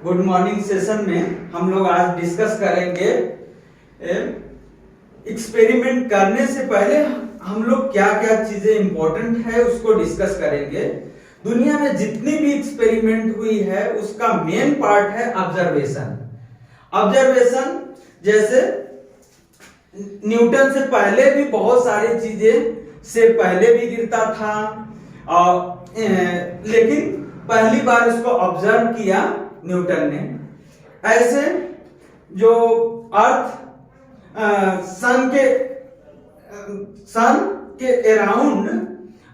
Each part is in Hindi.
गुड मॉर्निंग सेशन में हम लोग आज डिस्कस करेंगे एक्सपेरिमेंट करने से पहले हम लोग क्या क्या चीजें इंपॉर्टेंट है उसको डिस्कस करेंगे। दुनिया में जितनी भी एक्सपेरिमेंट हुई है उसका मेन पार्ट है ऑब्जर्वेशन। ऑब्जर्वेशन जैसे न्यूटन से पहले भी बहुत सारी चीजें से पहले भी गिरता था और लेकिन पहली बार इसको ऑब्जर्व किया न्यूटन ने। ऐसे जो अर्थ सन के अराउंड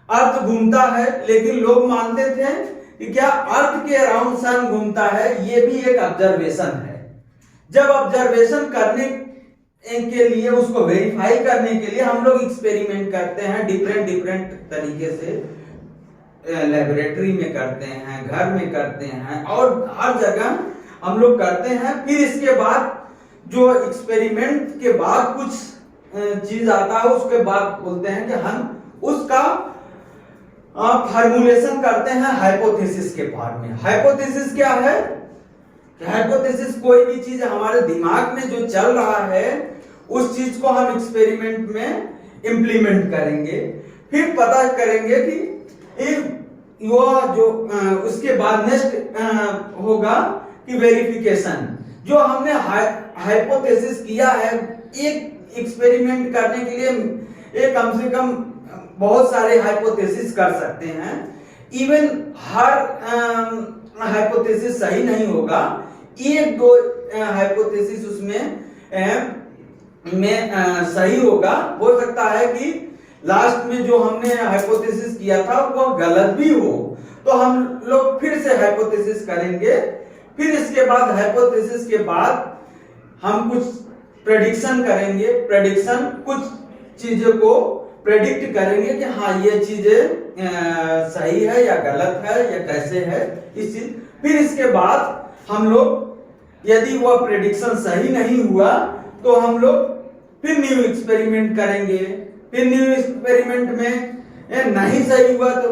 अर्थ घूमता है, लेकिन लोग मानते थे कि क्या अर्थ के अराउंड सन घूमता है, ये भी एक ऑब्जर्वेशन है। जब ऑब्जर्वेशन करने के लिए उसको वेरीफाई करने के लिए हम लोग एक्सपेरिमेंट करते हैं डिफरेंट तरीके से। लेबोरेटरी में करते हैं, घर में करते हैं और हर जगह हम लोग करते हैं। फिर इसके बाद जो एक्सपेरिमेंट के बाद कुछ चीज आता है उसके बाद बोलते हैं कि हम उसका फार्मूलेशन करते हैं हाइपोथेसिस के फॉर्म में। हाइपोथेसिस क्या है? हाइपोथेसिस कोई भी चीज हमारे दिमाग में जो चल रहा है उस चीज को हम एक्सपेरिमेंट में इंप्लीमेंट करेंगे। फिर पता करेंगे कि जो उसके बाद नेक्स्ट होगा कि वेरिफिकेशन। जो हमने हाइपोथेसिस किया है, एक एक्सपेरिमेंट करने के लिए एक कम से कम बहुत सारे हाइपोथेसिस कर सकते हैं। इवन हर हाइपोथेसिस सही नहीं होगा, एक दो हाइपोथेसिस उसमें सही होगा। हो सकता है कि लास्ट में जो हमने हाइपोथेसिस किया था वो गलत भी हो, तो हम लोग फिर से हाइपोथेसिस करेंगे। फिर इसके बाद हाइपोथेसिस के बाद हम कुछ प्रेडिक्शन करेंगे। प्रेडिक्शन कुछ चीजों को प्रेडिक्ट करेंगे कि हाँ ये चीजें सही है या गलत है या कैसे है इस चीज। फिर इसके बाद हम लोग यदि वह प्रेडिक्शन सही नहीं हुआ तो हम लोग फिर न्यू एक्सपेरिमेंट करेंगे। फिर न्यू एक्सपेरिमेंट में नहीं सही हुआ तो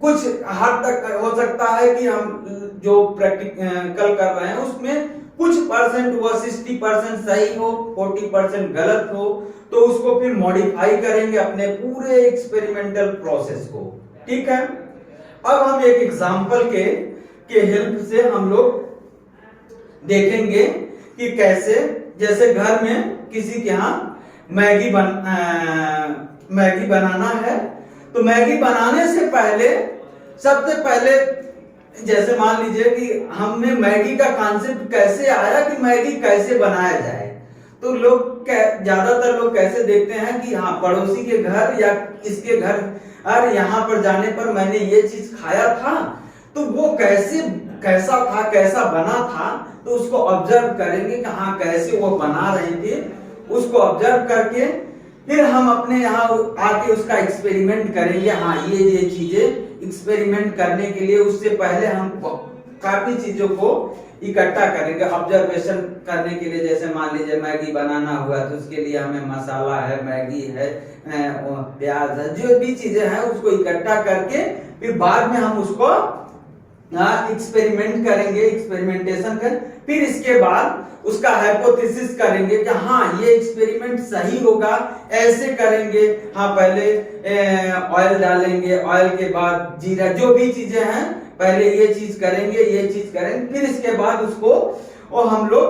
कुछ हद तक हो सकता है कि हम जो प्रैक्टिकल कर रहे हैं उसमें कुछ परसेंट हुआ, 60% सही हो, 40% गलत हो, तो उसको फिर मॉडिफाई करेंगे अपने पूरे एक्सपेरिमेंटल प्रोसेस को। ठीक है, अब हम एक एग्जांपल के हेल्प से हम लोग देखेंगे कि कैसे, जैसे घर में किसी के यहाँ मैगी बनाना है, तो मैगी बनाने से पहले सबसे पहले जैसे मान लीजिए कि हमने मैगी का कॉन्सेप्ट कैसे आया कि मैगी कैसे बनाया जाए, तो लोग ज्यादातर लोग कैसे देखते हैं कि हाँ पड़ोसी के घर या इसके घर और यहाँ पर जाने पर मैंने ये चीज खाया था, तो वो कैसा था, कैसा बना था, तो उसको ऑब्जर्व करेंगे कि हाँ कैसे वो बना रहे थे। उसको ऑब्जर्व करके फिर हम अपने यहाँ आके उसका एक्सपेरिमेंट करेंगे। हाँ ये चीजें एक्सपेरिमेंट करने के लिए उससे पहले हम काफी चीजों को इकट्ठा करेंगे ऑब्जर्वेशन करने के लिए। जैसे मान लीजिए मैगी बनाना हुआ तो उसके लिए हमें मसाला है, मैगी है, प्याज है, जो भी चीजें हैं उसको इकट्ठा करके फिर बाद में हम उसको एक्सपेरिमेंट करेंगे, एक्सपेरिमेंटेशन कर। फिर इसके बाद उसका हाइपोथेसिस करेंगे कि हाँ ये एक्सपेरिमेंट सही होगा, ऐसे करेंगे। हाँ पहले ऑयल डालेंगे, ऑयल के बाद जीरा, जो भी चीजें हैं पहले ये चीज करेंगे, ये चीज करेंगे। फिर इसके बाद उसको और हम लोग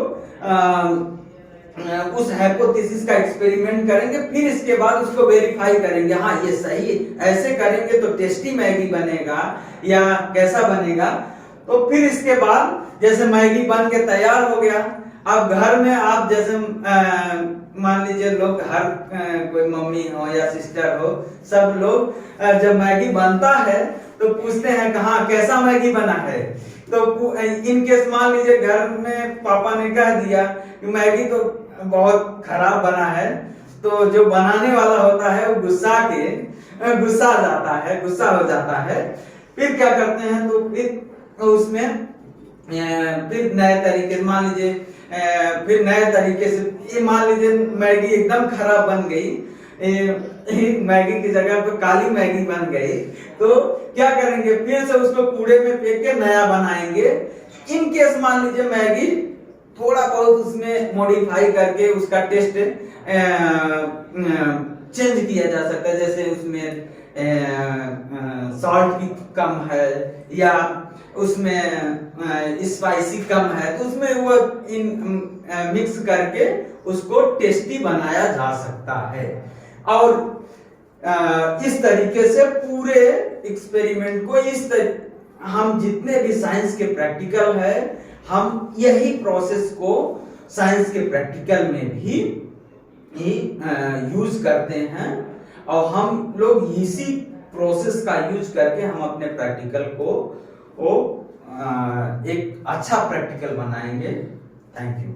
उस हाइपोथेसिस का एक्सपेरिमेंट करेंगे। फिर इसके बाद उसको वेरीफाई करेंगे, हाँ ये सही, ऐसे करेंगे तो टेस्टी मैगी बनेगा या कैसा बनेगा। तो फिर इसके बाद जैसे मैगी बन के तैयार हो गया, अब घर में आप जैसे मान लीजिए लोग हर कोई मम्मी हो या सिस्टर हो, सब लोग जब मैगी बनता है तो पूछते हैं कि हाँ कैसा मैगी बना है। तो इन केस मान लीजिए घर में पापा ने कह दिया कि मैगी तो बहुत खराब बना है, तो जो बनाने वाला होता है वो गुस्सा हो जाता है। फिर क्या करते हैं, तो फिर उसमें फिर नए तरीके मान लीजिए फिर नए तरीके से ये मान लीजिए मैगी एकदम खराब बन गई, मैगी की जगह पे काली मैगी बन गई, तो क्या करेंगे, फिर से उसको कूड़े में फेंक के नया बनाएंगे। इन केस मान लीजिए मैगी थोड़ा बहुत उसमें मॉडिफाई करके उसका टेस्ट चेंज किया जा सकता है, जैसे उसमें सॉल्ट की कम है या उसमें स्पाइसी कम है, तो उसमें वो मिक्स करके उसको टेस्टी बनाया जा सकता है। और इस तरीके से पूरे एक्सपेरिमेंट को हम जितने भी साइंस के प्रैक्टिकल है, हम यही प्रोसेस को साइंस के प्रैक्टिकल में भी यूज करते हैं, और हम लोग इसी प्रोसेस का यूज करके हम अपने प्रैक्टिकल को एक अच्छा प्रैक्टिकल बनाएंगे। Thank you.